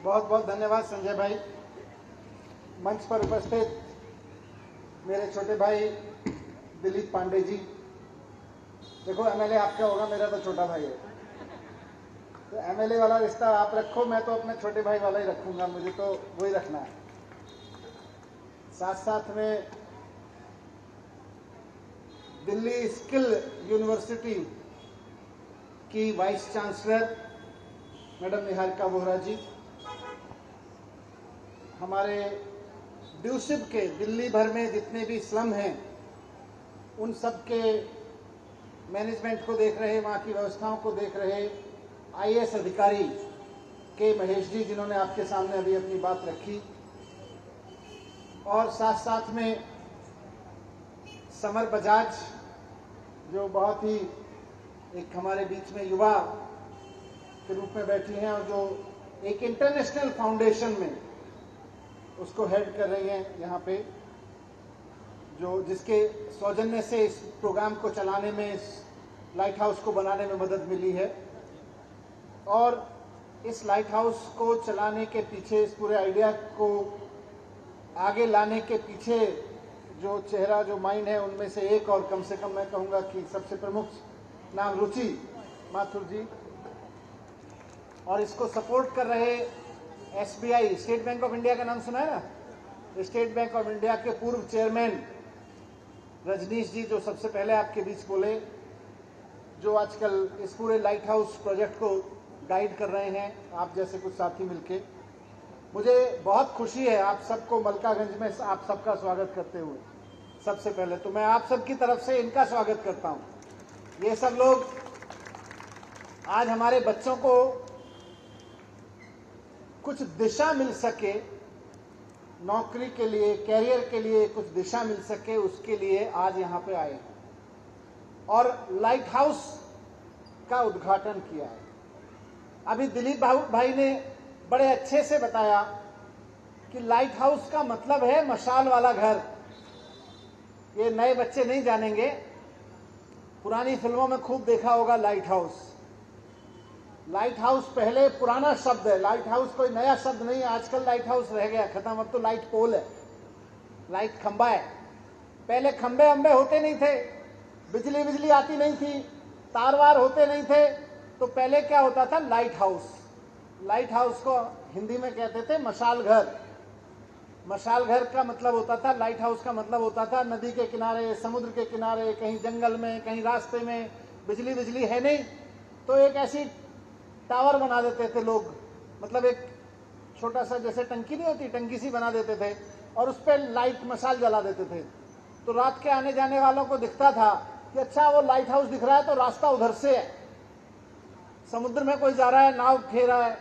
बहुत बहुत धन्यवाद संजय भाई। मंच पर उपस्थित मेरे छोटे भाई दिलीप पांडे जी, देखो एमएलए आपका होगा, मेरा तो छोटा भाई है, तो एमएलए वाला रिश्ता आप रखो, मैं तो अपने छोटे भाई वाला ही रखूंगा, मुझे तो वही रखना है। साथ साथ में दिल्ली स्किल यूनिवर्सिटी की vice chancellor madam Niharika Bohra ji, हमारे ड्यूसिब के दिल्ली भर में जितने भी स्लम हैं उन सब के मैनेजमेंट को देख रहे, वहाँ की व्यवस्थाओं को देख रहे आईएएस अधिकारी के महेश जी, जिन्होंने आपके सामने अभी अपनी बात रखी, और साथ साथ में समर बजाज जो बहुत ही एक हमारे बीच में युवा के रूप में बैठी हैं और जो एक इंटरनेशनल फाउंडेशन में उसको हेड कर रही हैं यहाँ पे, जो जिसके सौजन्य से इस प्रोग्राम को चलाने में, इस लाइट हाउस को बनाने में मदद मिली है। और इस लाइट हाउस को चलाने के पीछे, इस पूरे आइडिया को आगे लाने के पीछे जो चेहरा, जो माइंड है, उनमें से एक, और कम से कम मैं कहूँगा कि सबसे प्रमुख नाम रुचि माथुर जी, और इसको सपोर्ट कर रहे SBI, state bank of India का नाम सुना है ना, स्टेट बैंक ऑफ इंडिया के पूर्व चेयरमैन रजनीश जी, जो सबसे पहले आपके बीच बोले, जो आजकल इस पूरे लाइट हाउस प्रोजेक्ट को गाइड कर रहे हैं, आप जैसे कुछ साथी मिलके। मुझे बहुत खुशी है आप सबको मलकागंज में आप सबका स्वागत करते हुए। सबसे पहले तो मैं आप सबकी तरफ से इनका स्वागत करता हूं। ये सब लोग आज हमारे बच्चों को कुछ दिशा मिल सके, नौकरी के लिए, कैरियर के लिए कुछ दिशा मिल सके, उसके लिए आज यहाँ पे आए और लाइट हाउस का उद्घाटन किया है। अभी दिलीप भाई ने बड़े अच्छे से बताया कि लाइट हाउस का मतलब है मशाल वाला घर। ये नए बच्चे नहीं जानेंगे, पुरानी फिल्मों में खूब देखा होगा लाइट हाउस। लाइट हाउस पहले पुराना शब्द है, लाइट हाउस कोई नया शब्द नहीं है। आजकल लाइट हाउस रह गया खत्म, अब तो लाइट पोल है, लाइट खंबा है। पहले खंबे अंबे होते नहीं थे, बिजली आती नहीं थी, तार वार होते नहीं थे, तो पहले क्या होता था, लाइट हाउस। लाइट हाउस को हिंदी में कहते थे मशाल घर। मशाल घर का मतलब होता था, लाइट हाउस का मतलब होता था नदी के किनारे, समुद्र के किनारे, कहीं जंगल में, कहीं रास्ते में, बिजली है नहीं, तो एक ऐसी टावर बना देते थे लोग, मतलब एक छोटा सा जैसे टंकी नहीं होती, टंकी सी बना देते थे और उस पर लाइट मशाल जला देते थे। तो रात के आने जाने वालों को दिखता था कि अच्छा वो लाइट हाउस दिख रहा है तो रास्ता उधर से है। समुद्र में कोई जा रहा है, नाव खे रहा है,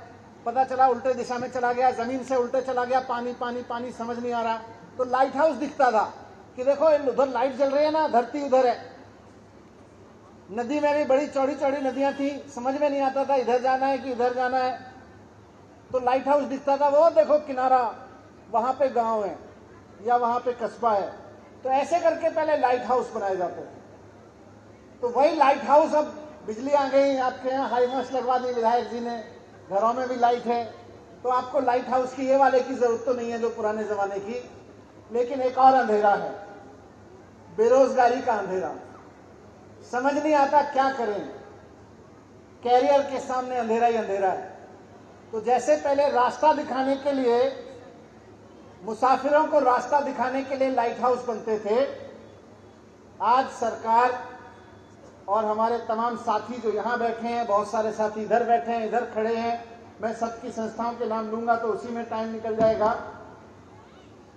पता चला उल्टे दिशा में चला गया, जमीन से उल्टे चला गया, पानी पानी पानी समझ नहीं आ रहा, तो लाइट हाउस दिखता था कि देखो उधर लाइट जल रही है ना, धरती उधर है। नदी में भी बड़ी चौड़ी चौड़ी नदियां थी, समझ में नहीं आता था इधर जाना है कि इधर जाना है, तो लाइट हाउस दिखता था, वो देखो किनारा, वहां पे गांव है या वहां पे कस्बा है। तो ऐसे करके पहले लाइट हाउस बनाए जाते थे। तो वही लाइट हाउस, अब बिजली आ गई, आपके यहाँ हाईमास्ट लगवा दी विधायक जी ने, घरों में भी लाइट है, तो आपको लाइट हाउस की ये वाले की जरूरत तो नहीं है जो पुराने जमाने की। लेकिन एक और अंधेरा है, बेरोजगारी का अंधेरा। समझ नहीं आता क्या करें, कैरियर के सामने अंधेरा ही अंधेरा है। तो जैसे पहले रास्ता दिखाने के लिए, मुसाफिरों को रास्ता दिखाने के लिए लाइट हाउस बनते थे, आज सरकार और हमारे तमाम साथी जो यहाँ बैठे हैं, बहुत सारे साथी इधर बैठे हैं, इधर खड़े हैं, मैं सबकी संस्थाओं के नाम लूंगा तो उसी में टाइम निकल जाएगा।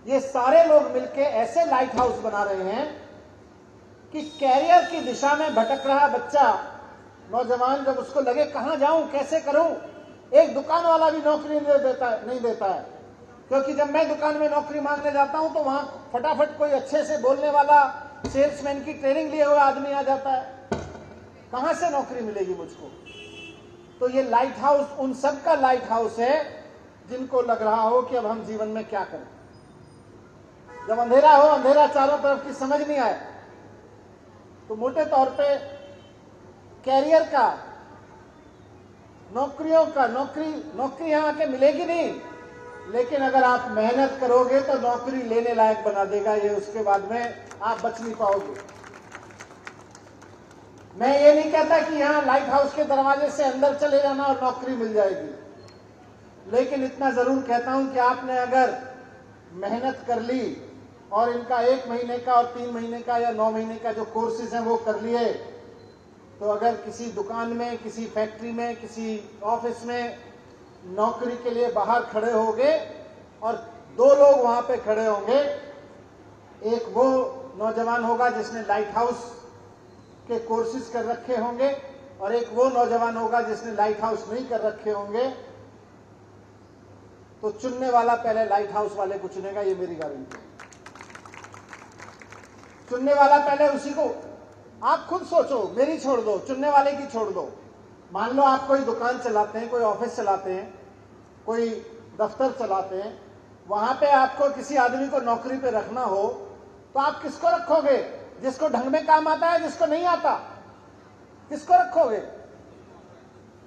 ये सारे लोग मिलकर ऐसे लाइट हाउस बना रहे हैं कि कैरियर की दिशा में भटक रहा बच्चा, नौजवान, जब उसको लगे कहां जाऊं, कैसे करूं, एक दुकान वाला भी नौकरी नहीं देता है। क्योंकि जब मैं दुकान में नौकरी मांगने जाता हूं तो वहां फटाफट कोई अच्छे से बोलने वाला, सेल्समैन की ट्रेनिंग लिए हुए आदमी आ जाता है, कहां से नौकरी मिलेगी मुझको। तो ये लाइट हाउस उन सब का लाइट हाउस है जिनको लग रहा हो कि अब हम जीवन में क्या करें। जब अंधेरा हो, अंधेरा चारों तरफ की समझ नहीं आए, तो मोटे तौर पे कैरियर का नौकरी यहाँ आके मिलेगी नहीं, लेकिन अगर आप मेहनत करोगे तो नौकरी लेने लायक बना देगा ये, उसके बाद में आप बच नहीं पाओगे। मैं ये नहीं कहता कि यहाँ लाइट हाउस के दरवाजे से अंदर चले जाना और नौकरी मिल जाएगी, लेकिन इतना जरूर कहता हूं कि आपने अगर मेहनत कर ली और इनका 1 महीने का और 3 महीने का या 9 महीने का जो कोर्सेज हैं वो कर लिए, तो अगर किसी दुकान में, किसी फैक्ट्री में, किसी ऑफिस में नौकरी के लिए बाहर खड़े होंगे और 2 लोग वहां पे खड़े होंगे, एक वो नौजवान होगा जिसने लाइट हाउस के कोर्सेज कर रखे होंगे और एक वो नौजवान होगा जिसने लाइट हाउस नहीं कर रखे होंगे, तो चुनने वाला पहले लाइट हाउस वाले को चुनेगा, ये मेरी गारंटी है। चुनने वाला पहले उसी को, आप खुद सोचो, मेरी छोड़ दो, चुनने वाले की छोड़ दो। मान लो आप कोई दुकान चलाते हैं, कोई ऑफिस चलाते हैं, कोई दफ्तर चलाते हैं, वहां पे आपको किसी आदमी को नौकरी पे रखना हो तो आप किसको रखोगे? जिसको ढंग में काम आता है, जिसको नहीं आता, किसको रखोगे?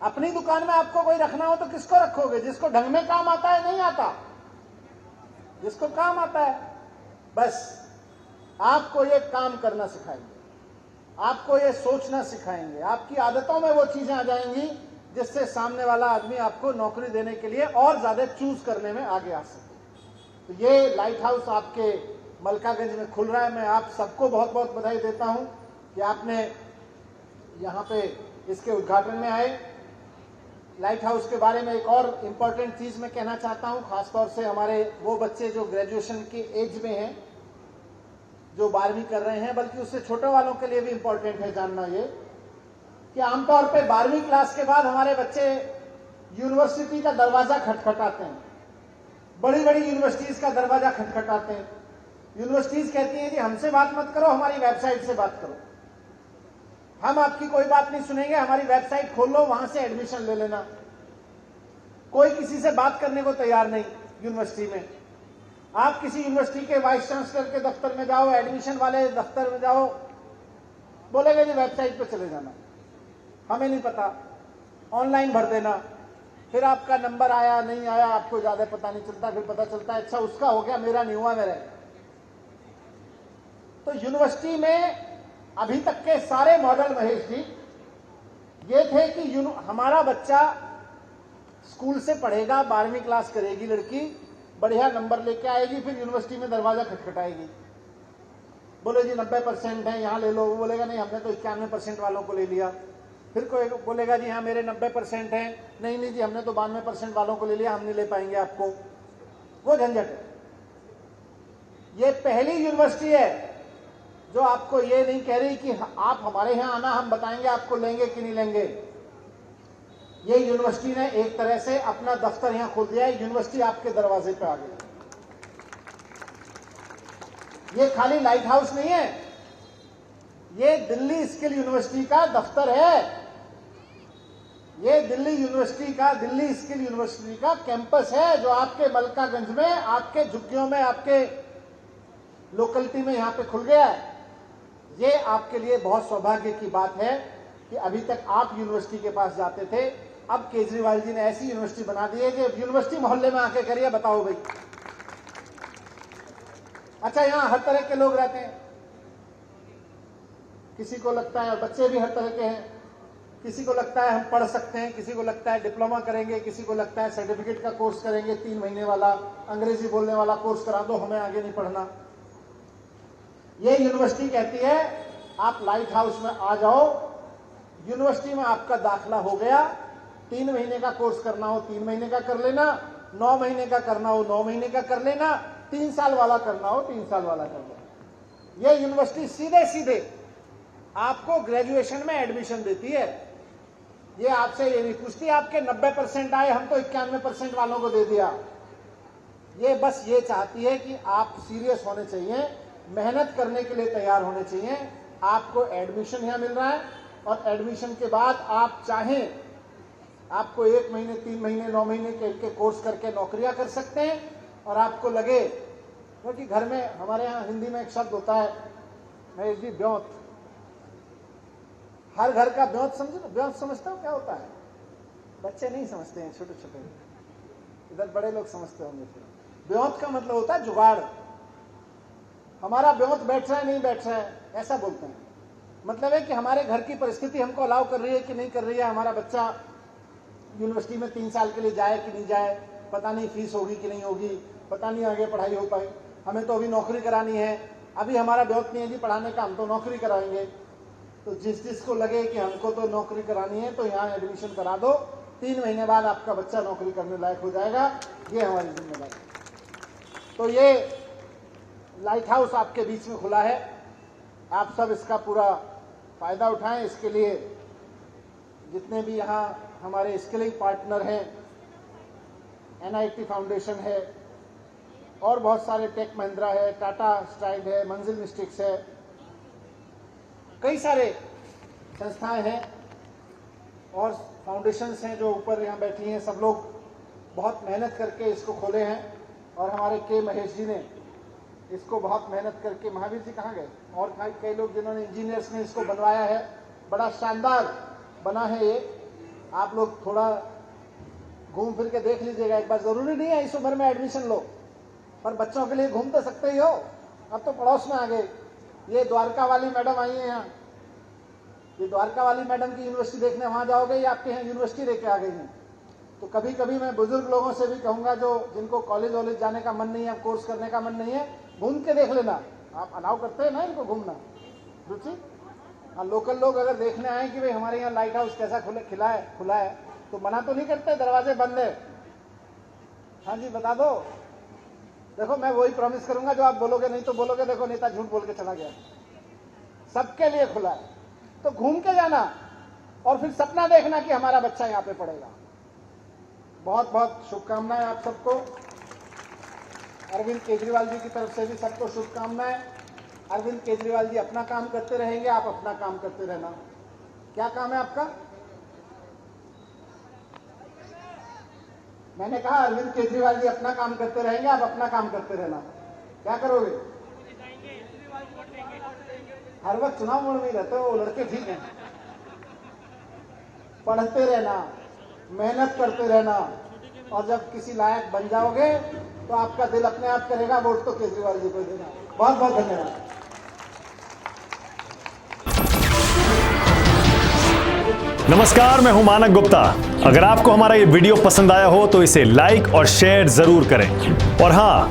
अपनी दुकान में आपको कोई रखना हो तो किसको रखोगे? जिसको ढंग में काम आता है, नहीं आता, जिसको काम आता है। बस आपको ये काम करना सिखाएंगे, आपको ये सोचना सिखाएंगे, आपकी आदतों में वो चीजें आ जाएंगी जिससे सामने वाला आदमी आपको नौकरी देने के लिए और ज्यादा चूज करने में आगे आ सके। तो ये लाइट हाउस आपके मलकागंज में खुल रहा है। मैं आप सबको बहुत बहुत बधाई देता हूं कि आपने यहाँ पे इसके उद्घाटन में आए। लाइट हाउस के बारे में एक और इम्पॉर्टेंट चीज मैं कहना चाहता हूं, खासतौर से हमारे वो बच्चे जो ग्रेजुएशन की एज में हैं, जो 12वीं कर रहे हैं, बल्कि उससे छोटे वालों के लिए भी इम्पोर्टेंट है जानना ये कि आमतौर पे 12वीं क्लास के बाद हमारे बच्चे यूनिवर्सिटी का दरवाजा खटखटाते हैं, बड़ी बड़ी यूनिवर्सिटीज का दरवाजा खटखटाते हैं। यूनिवर्सिटीज कहती हैं कि हमसे बात मत करो, हमारी वेबसाइट से बात करो, हम आपकी कोई बात नहीं सुनेंगे, हमारी वेबसाइट खोल लो, वहां से एडमिशन ले लेना। कोई किसी से बात करने को तैयार नहीं यूनिवर्सिटी में। आप किसी यूनिवर्सिटी के वाइस चांसलर के दफ्तर में जाओ, एडमिशन वाले दफ्तर में जाओ, बोलेगा जी वेबसाइट पे चले जाना, हमें नहीं पता, ऑनलाइन भर देना, फिर आपका नंबर आया नहीं आया आपको ज्यादा पता नहीं चलता, फिर पता चलता है अच्छा उसका हो गया, मेरा नहीं हुआ, मेरा। तो यूनिवर्सिटी में अभी तक के सारे मॉडल, महेश जी, ये थे कि हमारा बच्चा स्कूल से पढ़ेगा, 12वीं क्लास करेगी लड़की, बढ़िया नंबर लेके आएगी, फिर यूनिवर्सिटी में दरवाजा खटखटाएगी, बोले जी 90% है, यहाँ ले लो। वो बोलेगा नहीं, हमने तो 91% वालों को ले लिया। फिर कोई बोलेगा जी हाँ मेरे 90% है, नहीं नहीं जी हमने तो 92% वालों को ले लिया, हम नहीं ले पाएंगे आपको। वो झंझट है। ये पहली यूनिवर्सिटी है जो आपको ये नहीं कह रही कि आप हमारे यहाँ आना, हम बताएंगे आपको लेंगे कि नहीं लेंगे। ये यूनिवर्सिटी ने एक तरह से अपना दफ्तर यहां खोल दिया है, यूनिवर्सिटी आपके दरवाजे पे आ गई। ये खाली लाइट हाउस नहीं है, ये दिल्ली स्किल यूनिवर्सिटी का दफ्तर है। ये दिल्ली स्किल यूनिवर्सिटी का कैंपस है जो आपके मलकागंज में, आपके झुग्गियों में, आपके लोकलिटी में यहां पे खुल गया है। ये आपके लिए बहुत सौभाग्य की बात है कि अभी तक आप यूनिवर्सिटी के पास जाते थे, अब केजरीवाल जी ने ऐसी यूनिवर्सिटी बना दी है कि यूनिवर्सिटी मोहल्ले में आके करिए, बताओ भाई। अच्छा, यहां हर तरह के लोग रहते हैं, किसी को लगता है, और बच्चे भी हर तरह के हैं, किसी को लगता है हम पढ़ सकते हैं, किसी को लगता है डिप्लोमा करेंगे, किसी को लगता है सर्टिफिकेट का कोर्स करेंगे, 3 महीने वाला अंग्रेजी बोलने वाला कोर्स करा दो, हमें आगे नहीं पढ़ना। ये यूनिवर्सिटी कहती है आप लाइट हाउस में आ जाओ, यूनिवर्सिटी में आपका दाखला हो गया, 3 महीने का कोर्स करना हो 3 महीने का कर लेना, 9 महीने का करना हो 9 महीने का कर लेना, 3 साल वाला करना हो 3 साल वाला कर लेना। ये यूनिवर्सिटी सीधे सीधे आपको ग्रेजुएशन में एडमिशन देती है। ये आपसे ये नहीं पूछती आपके 90% आए, हम तो 91% वालों को दे दिया। ये बस ये चाहती है कि आप सीरियस होने चाहिए, मेहनत करने के लिए तैयार होने चाहिए। आपको एडमिशन यहां मिल रहा है और एडमिशन के बाद आप चाहें, आपको 1 महीने 3 महीने 9 महीने के कोर्स करके नौकरियां कर सकते हैं। और आपको लगे, क्योंकि घर में हमारे यहाँ हिंदी में एक शब्द होता है महेश जी, ब्योंत। हर घर का ब्योंत समझो ना, ब्योंत समझता हो क्या होता है? बच्चे नहीं समझते हैं, छोटे छोटे, इधर बड़े लोग समझते होंगे। फिर ब्योंत का मतलब होता है जुगाड़। हमारा ब्योंत बैठ रहा है नहीं बैठ रहा है, ऐसा बोलते हैं। मतलब है कि हमारे घर की परिस्थिति हमको अलाउ कर रही है कि नहीं कर रही है। हमारा बच्चा यूनिवर्सिटी में 3 साल के लिए जाए कि नहीं जाए, पता नहीं फीस होगी कि नहीं होगी, पता नहीं आगे पढ़ाई हो पाई। हमें तो अभी नौकरी करानी है, अभी हमारा ब्योत नहीं है जी पढ़ाने का, हम तो नौकरी कराएंगे। तो जिस जिसको लगे कि हमको तो नौकरी करानी है तो यहाँ एडमिशन करा दो, 3 महीने बाद आपका बच्चा नौकरी करने लायक हो जाएगा। ये हमारी जिम्मेदारी। तो ये लाइट हाउस आपके बीच में खुला है, आप सब इसका पूरा फायदा उठाएं। इसके लिए जितने भी यहाँ हमारे स्किलिंग पार्टनर हैं, NIT फाउंडेशन है और बहुत सारे टेक महिंद्रा है, टाटा स्ट्राइड है, मंजिल मिस्टिक्स है, कई सारे संस्थाएं हैं और फाउंडेशंस हैं जो ऊपर यहाँ बैठी हैं। सब लोग बहुत मेहनत करके इसको खोले हैं और हमारे के महेश जी ने इसको बहुत मेहनत करके, महावीर जी कहाँ गए, और कई लोग जिन्होंने इंजीनियर्स ने इसको बनवाया है। बड़ा शानदार बना है ये। आप लोग थोड़ा घूम फिर के देख लीजिएगा एक बार। जरूरी नहीं है इस उम्र में एडमिशन लो, पर बच्चों के लिए घूम तो सकते ही हो। अब तो पड़ोस में आ गए। ये द्वारका वाली मैडम आई है यहाँ, ये द्वारका वाली मैडम की यूनिवर्सिटी देखने वहां जाओगे, ये आपके यहाँ यूनिवर्सिटी लेके आ गई हैं। तो कभी कभी मैं बुजुर्ग लोगों से भी कहूंगा, जो जिनको कॉलेज वॉलेज जाने का मन नहीं है, कोर्स करने का मन नहीं है, घूम के देख लेना। आप अलाउ करते हैं ना इनको घूमना, रुचि? हाँ, लोकल लोग अगर देखने आए कि भाई हमारे यहाँ लाइट हाउस कैसा खुला है तो मना तो नहीं करते, दरवाजे बंद है। हाँ जी, बता दो। देखो मैं वही प्रॉमिस करूंगा जो आप बोलोगे, नहीं तो बोलोगे देखो नेता झूठ बोल के चला गया। सबके लिए खुला है, तो घूम के जाना और फिर सपना देखना कि हमारा बच्चा यहाँ पे पढ़ेगा। बहुत बहुत शुभकामनाएं आप सबको। अरविंद केजरीवाल जी की तरफ से भी सबको शुभकामनाएं। अरविंद केजरीवाल जी अपना काम करते रहेंगे, आप अपना काम करते रहना। क्या काम है आपका? मैंने कहा अरविंद केजरीवाल जी अपना काम करते रहेंगे, आप अपना काम करते रहना। क्या करोगे? हर वक्त चुनाव मोड़ में रहते हो, वो लड़के ठीक हैं। पढ़ते रहना, मेहनत करते रहना, और जब किसी लायक बन जाओगे तो आपका दिल अपने आप करेगा वोट तो केजरीवाल जी को देना। बहुत बहुत धन्यवाद। नमस्कार, मैं हूं मानक गुप्ता। अगर आपको हमारा ये वीडियो पसंद आया हो तो इसे लाइक और शेयर जरूर करें, और हां,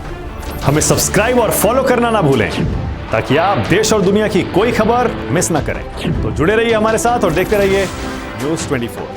हमें सब्सक्राइब और फॉलो करना ना भूलें ताकि आप देश और दुनिया की कोई खबर मिस ना करें। तो जुड़े रहिए हमारे साथ और देखते रहिए न्यूज़ 24।